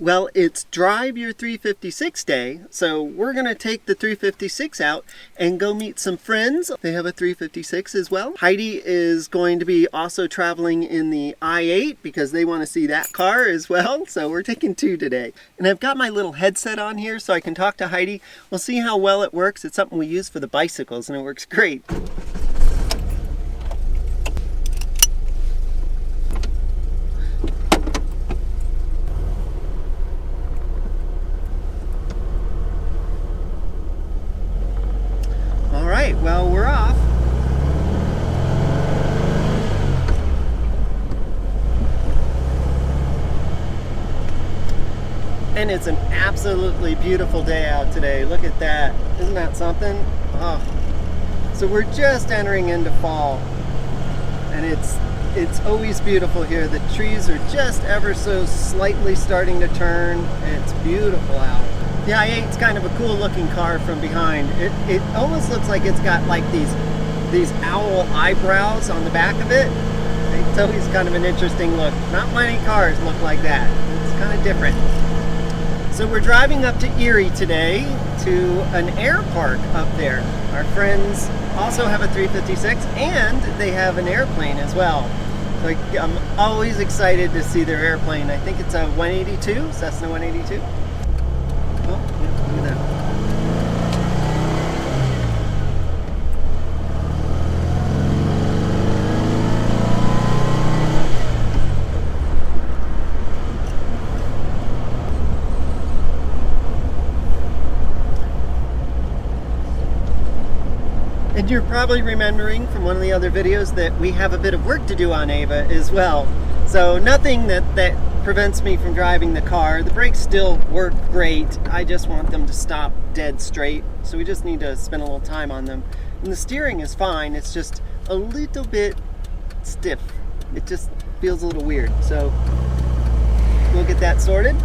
Well, it's Drive Your 356 Day, so we're going to take the 356 out and go meet some friends. They have a 356 as well. Heidi is going to be also traveling in the i8 because they want to see that car as well, so we're taking two today. And I've got my little headset on here so I can talk to Heidi. We'll see how well it works. It's something we use for the bicycles and it works great. Alright, well, we're off. And it's an absolutely beautiful day out today. Look at that. Isn't that something? Oh. So we're just entering into fall. And it's always beautiful here. The trees are just ever so slightly starting to turn. It's beautiful out. The i8's kind of a cool looking car from behind. It almost looks like it's got like these owl eyebrows on the back of it. It's always kind of an interesting look. Not many cars look like that. It's kind of different. So we're driving up to Erie today to an air park up there. Our friends also have a 356 and they have an airplane as well. So I'm always excited to see their airplane. I think it's a 182, Cessena 182. Oh, yeah, look at that. And you're probably remembering from one of the other videos that we have a bit of work to do on Ava as well. So nothing that prevents me from driving the car. The brakes still work great. I just want them to stop dead straight. So we just need to spend a little time on them. And the steering is fine. It's just a little bit stiff. It just feels a little weird. So we'll get that sorted.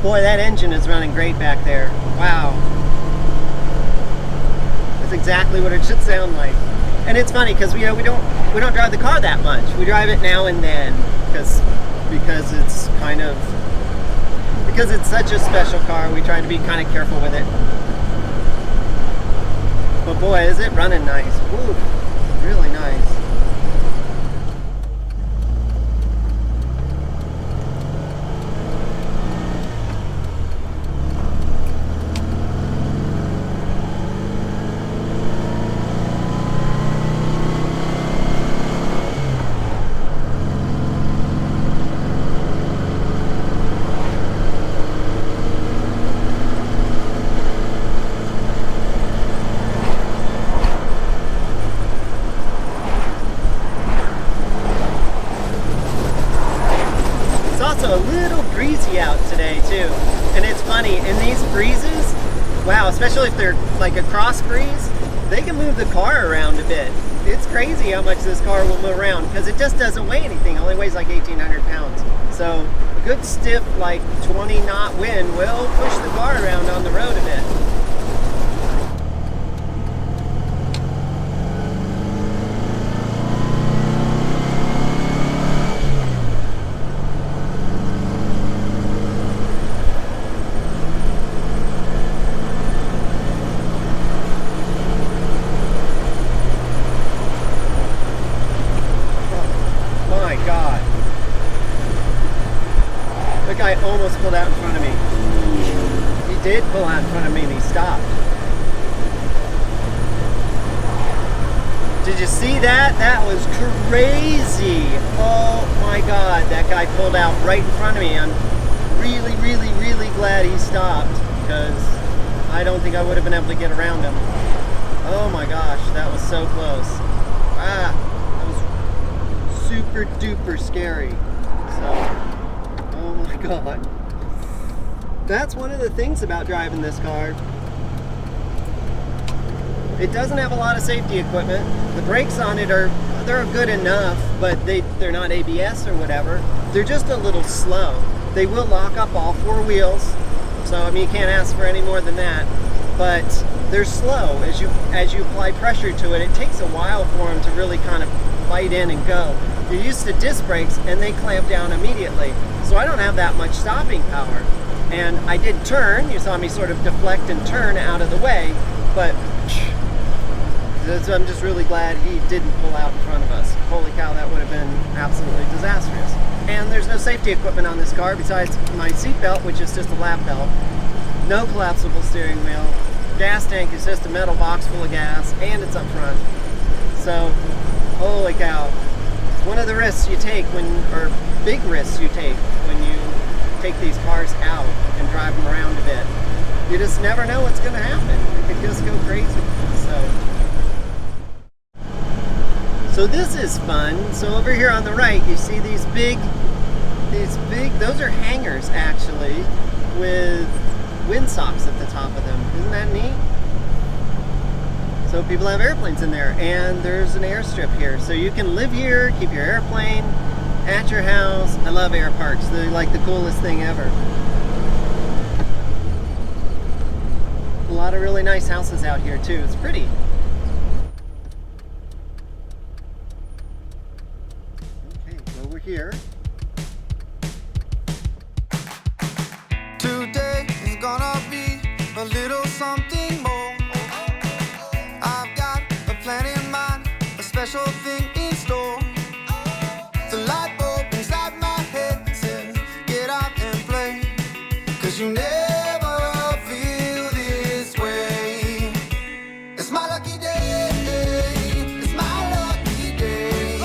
Boy, that engine is running great back there. Wow. That's exactly what it should sound like. And it's funny because we don't drive the car that much. We drive it now and then because it's such a special car. We try to be kind of careful with it. But boy, is it running nice. Woo, really nice. A little breezy out today too, and it's funny in these breezes, wow, especially if they're like a cross breeze, they can move the car around a bit. It's crazy how much this car will move around because it just doesn't weigh anything. It only weighs like 1,800 pounds. So a good stiff like 20 knot wind will push the car around on the road a bit. Guy almost pulled out in front of me. He did pull out in front of me and he stopped. Did you see that? That was crazy. Oh my God, that guy pulled out right in front of me. I'm really, really, really glad he stopped because I don't think I would have been able to get around him. Oh my gosh, that was so close. That was super duper scary. So, oh my God. That's one of the things about driving this car. It doesn't have a lot of safety equipment. The brakes on it they're good enough, but they're not ABS or whatever. They're just a little slow. They will lock up all four wheels. So I mean, you can't ask for any more than that. but they're slow. As you apply pressure to it, it takes a while for them to really kind of bite in and go. You're used to disc brakes and they clamp down immediately. So I don't have that much stopping power. And I did turn, you saw me sort of deflect and turn out of the way, but so I'm just really glad he didn't pull out in front of us. Holy cow, that would have been absolutely disastrous. And there's no safety equipment on this car besides my seat belt, which is just a lap belt. No collapsible steering wheel. Gas tank is just a metal box full of gas, and it's up front. So, holy cow. It's one of the risks you take or big risks you take when you take these cars out and drive them around a bit. You just never know what's going to happen. It could just go crazy. So this is fun. So over here on the right, you see these big, those are hangars actually, with windsocks at the top of them. Isn't that neat? So people have airplanes in there, and there's an airstrip here. So you can live here, keep your airplane at your house. I love air parks. They're like the coolest thing ever. A lot of really nice houses out here too. It's pretty. Okay, so we're here. Today is gonna be a little something more. I've got a plan in mind, a special thing in store. The light bulb inside my head says, get out and play, 'cause you never feel this way. It's my lucky day, it's my lucky day.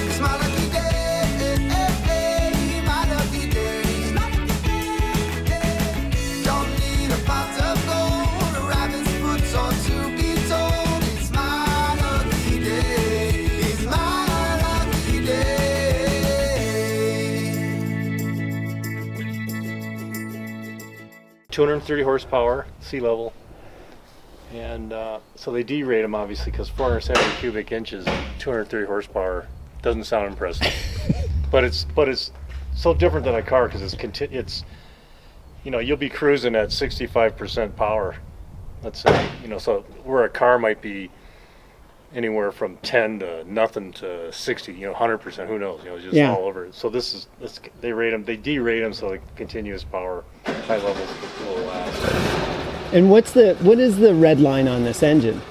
It's my lucky day, my lucky day. Don't need a pot of gold, a rabbit's foot or to be told. It's my lucky day, it's my lucky day. 230 horsepower, sea level, and so they D-rate them obviously because 470 cubic inches, 230 horsepower doesn't sound impressive, but it's so different than a car because it's you know, you'll be cruising at 65% power, let's say, you know, so where a car might be anywhere from 10 to nothing to 60, you know, 100%, who knows, you know, just Yeah. all over it. So this they D-rate them so the continuous power, high levels will last. And what is the red line on this engine?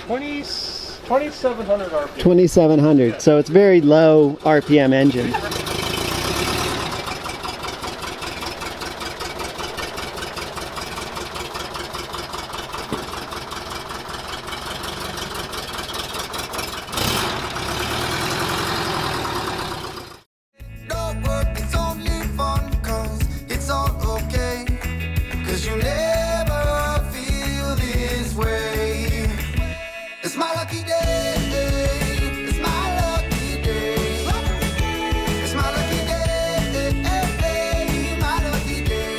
2700 RPM. 2700. So it's very low RPM engine. Don't work, it's only fun, 'cause it's all okay. 'Cause you never feel this way. It's my lucky day, it's my lucky day. It's my lucky day, my lucky day.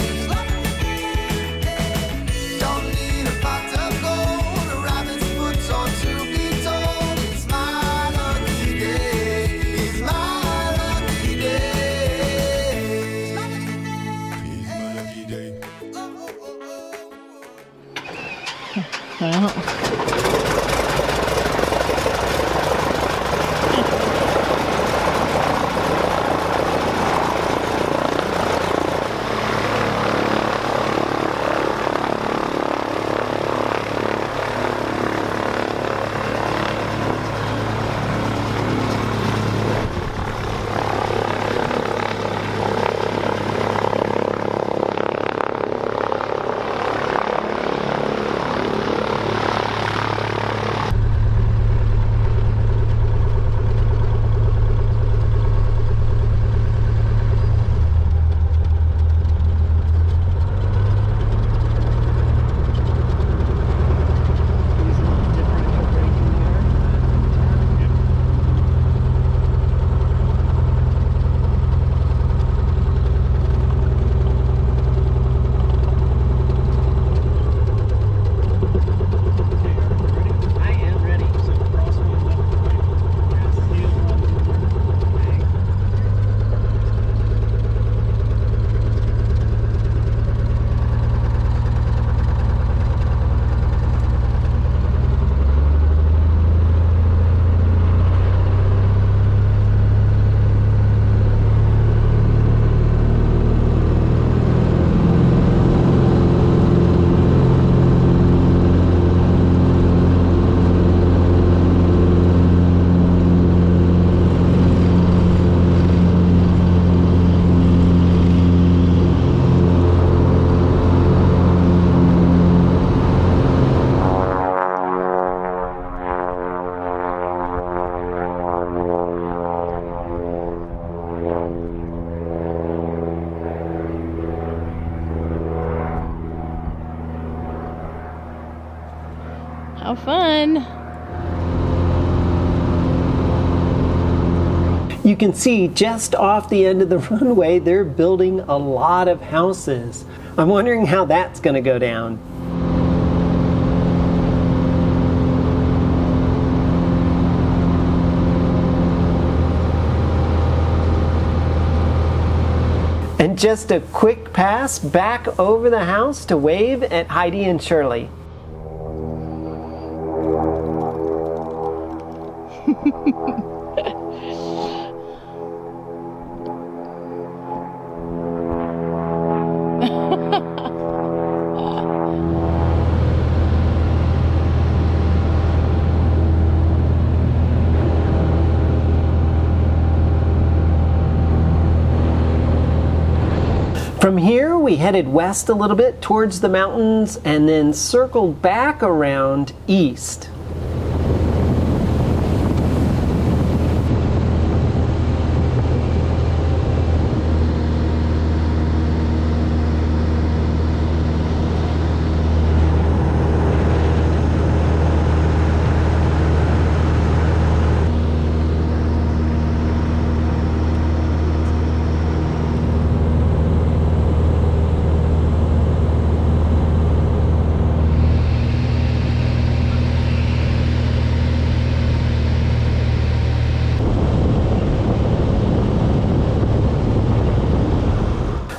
Don't need a pot of gold, a rabbit's foot or to be told. It's my lucky day, it's my lucky day. It's my lucky day. How fun. You can see just off the end of the runway, they're building a lot of houses. I'm wondering how that's going to go down. And just a quick pass back over the house to wave at Heidi and Shirley. From here, we headed west a little bit towards the mountains and then circled back around east.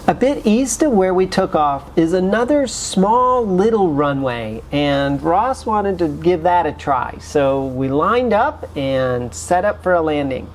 A bit east of where we took off is another small little runway, and Ross wanted to give that a try. So we lined up and set up for a landing.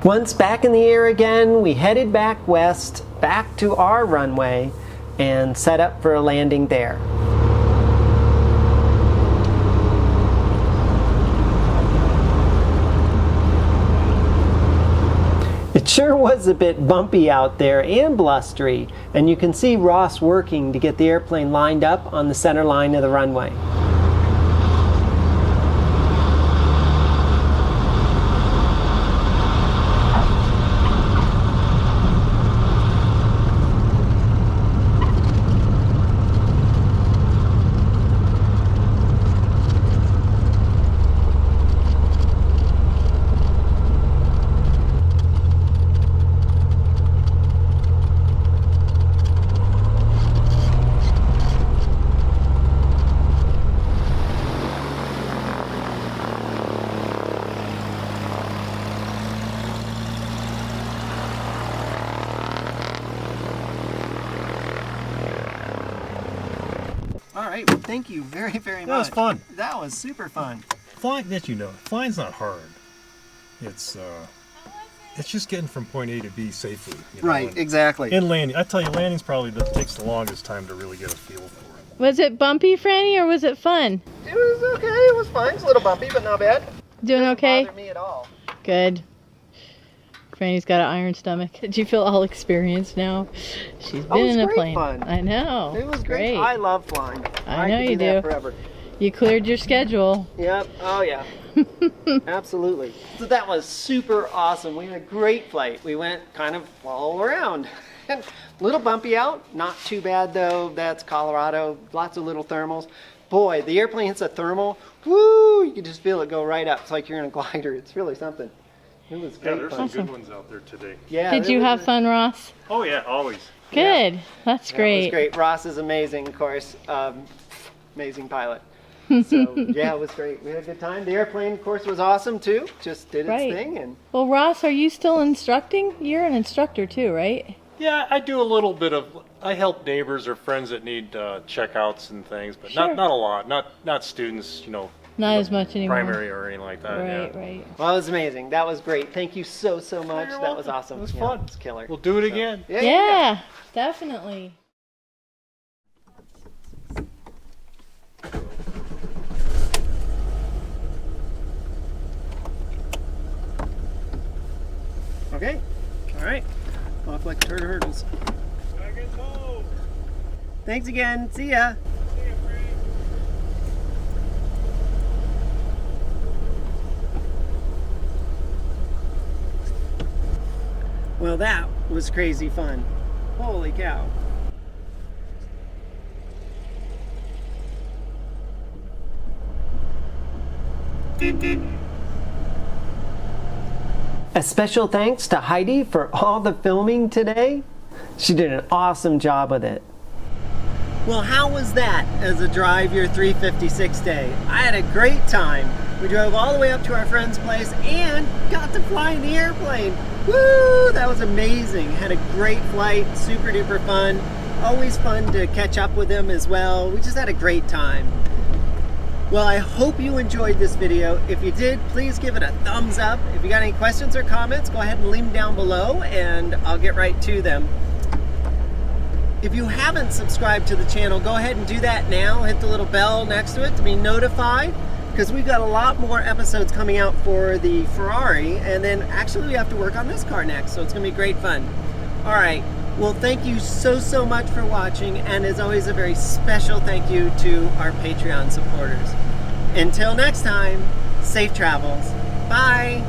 Once back in the air again, we headed back west, back to our runway, and set up for a landing there. It sure was a bit bumpy out there and blustery, and you can see Ross working to get the airplane lined up on the center line of the runway. All right, well, thank you very, very much. That was fun. That was super fun. Flying, that you know, flying's not hard. It's just getting from point A to B safely. You know, Right, exactly. And landing. I tell you, landing's probably takes the longest time to really get a feel for it. Was it bumpy, Franny, or was it fun? It was okay. It was fine. It's a little bumpy, but not bad. Doing okay? Doesn't bother me at all. Good. Franny's got an iron stomach. Did you feel all experienced now? She's been in a plane. Fun. I know. It was great. I love flying. I know could you that do. Forever. You cleared your schedule. Yep. Oh yeah. Absolutely. So that was super awesome. We had a great flight. We went kind of all around. A little bumpy out. Not too bad though. That's Colorado. Lots of little thermals. Boy, the airplane hits a thermal. Woo! You can just feel it go right up. It's like you're in a glider. It's really something. It was great. Yeah, there's fun. some good ones out there today. Yeah. Did you have fun, Ross? Oh yeah, always. Good. That's That great. was great. Ross is amazing, of course. Amazing pilot. So yeah, it was great. We had a good time. The airplane, of course, was awesome too. Just did its Right. thing. And Well, Ross, are you still instructing? You're an instructor too, right? Yeah, I do a little bit of. I help neighbors or friends that need checkouts and things, but Sure. not a lot. Not students, you know. Not as much anymore. Primary or anything like that. Right, yeah. right. well, it was amazing. That was great. Thank you so much. You're That was welcome. awesome. It was Yeah, fun. It was killer. We'll do it again. Yeah, definitely. Okay. All right. Off like a turd of hurdles. Thanks again. See ya. Well, that was crazy fun. Holy cow. A special thanks to Heidi for all the filming today. She did an awesome job with it. Well, how was that as a Drive Your 356 day? I had a great time. We drove all the way up to our friend's place and got to fly in the airplane. Woo! That was amazing. Had a great flight, super duper fun. Always fun to catch up with them as well. We just had a great time. Well, I hope you enjoyed this video. If you did, please give it a thumbs up. If you got any questions or comments, go ahead and leave them down below and I'll get right to them. If you haven't subscribed to the channel, go ahead and do that now. Hit the little bell next to it to be notified, because we've got a lot more episodes coming out for the Ferrari, and then actually we have to work on this car next, so it's gonna be great fun. All right, well, thank you so much for watching, and as always, a very special thank you to our Patreon supporters. Until next time, safe travels. Bye.